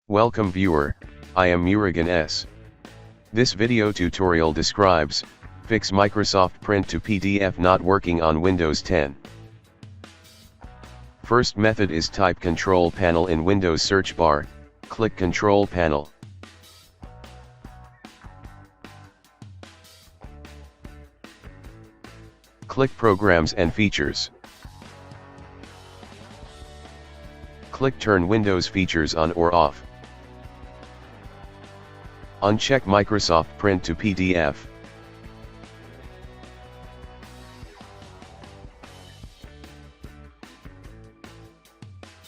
Welcome viewer, I am Murugan S. This video tutorial describes, fix Microsoft Print to PDF not working on Windows 10. First method is type Control Panel in Windows search bar, click Control Panel. Click Programs and Features. Click Turn Windows features on or off. Uncheck Microsoft Print to PDF.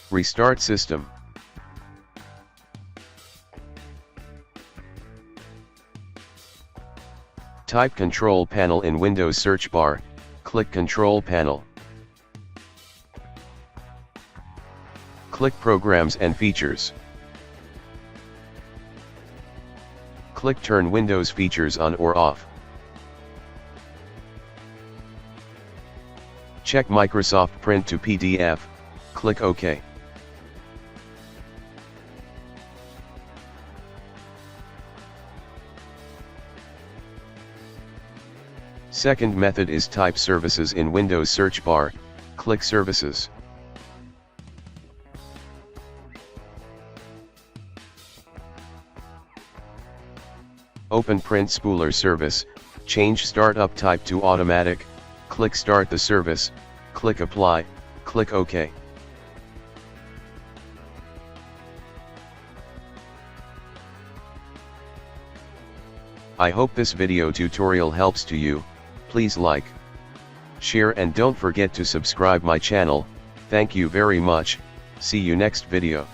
Restart system. Type Control Panel in Windows search bar, click Control Panel. Click Programs and Features. Click Turn Windows features on or off. Check Microsoft Print to PDF, click OK. Second method is type Services in Windows search bar, click Services. Open Print Spooler service, change startup type to automatic, click Start the service, click Apply, click OK. I hope this video tutorial helps to you. Please like, share and don't forget to subscribe my channel. Thank you very much. See you next video.